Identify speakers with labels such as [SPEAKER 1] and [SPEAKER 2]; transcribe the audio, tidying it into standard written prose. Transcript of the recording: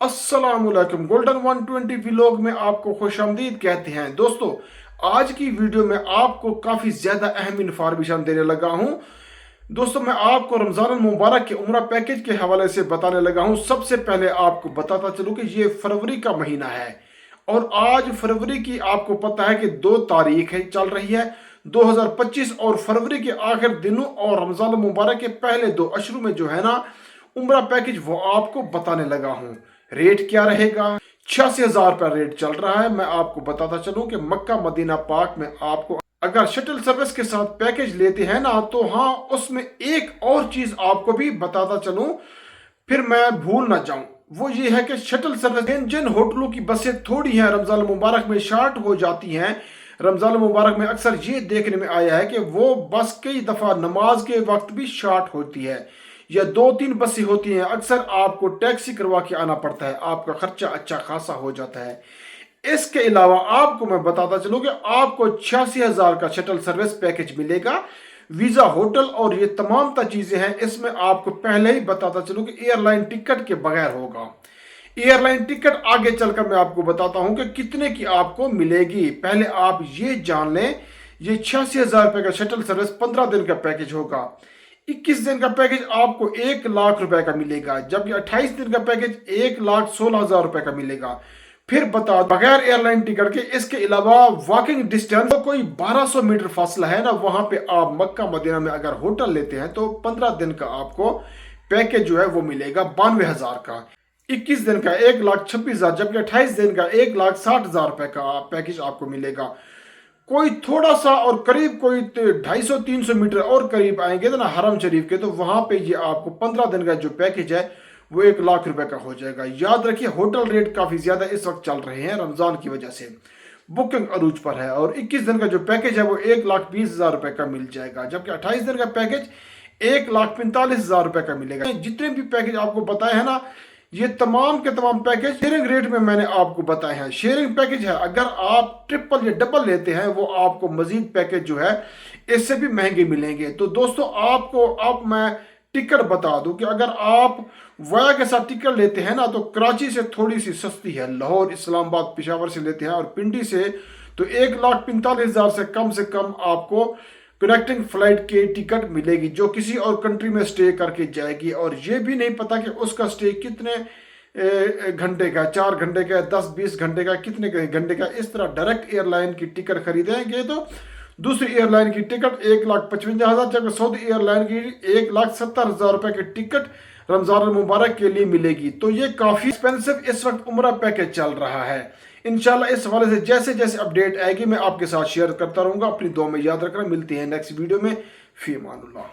[SPEAKER 1] अस्सलाम वालेकुम। Golden 120 vlog में आपको खुशामदीद कहते हैं। दोस्तों, आज की वीडियो में आपको काफ़ी ज़्यादा अहम इन्फॉर्मेशन देने लगा हूं। दोस्तों, मैं आपको रमज़ान मुबारक के उम्रा पैकेज के हवाले से बताने लगा हूं। सबसे पहले आपको बताता चलूं कि ये फरवरी का महीना है और आज फरवरी की आपको पता है कि 2 तारीख है चल रही है 2025 और फरवरी के आखिर दिनों और रमज़ान मुबारक के पहले 2 अशरों में जो है ना उम्रा पैकेज वो आपको बताने लगा हूं। रेट क्या रहेगा? 86,000 रुपया रेट चल रहा है। मैं आपको बताता चलूं कि मक्का मदीना पाक में आपको अगर शटल सर्विस के साथ पैकेज लेते हैं ना तो हाँ, उसमें एक और चीज आपको भी बताता चलूं, फिर मैं भूल ना जाऊं। वो ये है कि शटल सर्विस जिन जिन होटलों की बसें थोड़ी हैं रमजान मुबारक में शार्ट हो जाती हैं, रमजान मुबारक में अक्सर ये देखने में आया है कि वो बस कई दफा नमाज के वक्त भी शार्ट होती है या 2-3 बसें होती हैं, अक्सर आपको टैक्सी करवा के आना पड़ता है, आपका खर्चा अच्छा खासा हो जाता है। इसके अलावा आपको मैं बताता चलूं कि आपको 86,000 का शटल सर्विस पैकेज मिलेगा, वीजा, होटल और ये तमाम चीजें हैं। इसमें आपको पहले ही बताता चलूं कि एयरलाइन टिकट के बगैर होगा। एयरलाइन टिकट आगे चलकर मैं आपको बताता हूं कि कितने की आपको मिलेगी। पहले आप ये जान लें, ये 86,000 रुपए का शटल सर्विस 15 दिन का पैकेज होगा। 21 दिन का पैकेज आपको 1 लाख रुपए का मिलेगा, जबकि 28 दिन का पैकेज 1,16,000 रुपए का मिलेगा। फिर बता बगैर एयरलाइन टिकट के इसके अलावा वॉकिंग डिस्टेंस तो कोई 1200 मीटर फासला है ना, वहां पे आप मक्का मदीना में अगर होटल लेते हैं तो 15 दिन का आपको पैकेज जो है वो मिलेगा 92,000 का। 21 दिन का 1,26,000, जबकि 28 दिन का 1,60,000 रुपए का पैकेज आपको मिलेगा। कोई थोड़ा सा और करीब कोई 250-300 मीटर और करीब आएंगे तो ना हरम शरीफ के, तो वहां पे ये आपको 15 दिन का जो पैकेज है वो 1 लाख रुपए का हो जाएगा। याद रखिए, होटल रेट काफी ज्यादा इस वक्त चल रहे हैं रमजान की वजह से, बुकिंग अरूज पर है। और 21 दिन का जो पैकेज है वो 1,20,000 रुपए का मिल जाएगा, जबकि 28 दिन का पैकेज 1,45,000 रुपए का मिलेगा। जितने भी पैकेज आपको बताए हैं ना, ये तमाम के तमाम पैकेज शेयरिंग रेट में मैंने आपको बताए हैं। शेयरिंग पैकेज है, अगर आप ट्रिपल या डबल लेते हैं वो आपको मजीद पैकेज जो है इससे भी महंगे मिलेंगे। तो दोस्तों, आपको अब मैं टिकट बता दूं कि अगर आप वाया के साथ टिकट लेते हैं ना तो कराची से थोड़ी सी सस्ती है, लाहौर, इस्लामाबाद, पिशावर से लेते हैं और पिंडी से तो 1,45,000 से कम आपको कनेक्टिंग फ्लाइट की टिकट मिलेगी जो किसी और कंट्री में स्टे करके जाएगी। और ये भी नहीं पता कि उसका स्टे कितने घंटे का, 4 घंटे का, 10-20 घंटे का, कितने घंटे का। इस तरह डायरेक्ट एयरलाइन की टिकट खरीदेंगे तो दूसरी एयरलाइन की टिकट 1,55,000, जबकि सऊदी एयरलाइन की 1,70,000 रुपए की टिकट रमजान मुबारक के लिए मिलेगी। तो ये काफी एक्सपेंसिव इस वक्त उम्रा पैकेज चल रहा है। इंशाल्लाह इस हवाले से जैसे जैसे अपडेट आएगी मैं आपके साथ शेयर करता रहूंगा। अपनी दुआ में याद रखना। मिलती है नेक्स्ट वीडियो में। फी अमानुल्लाह।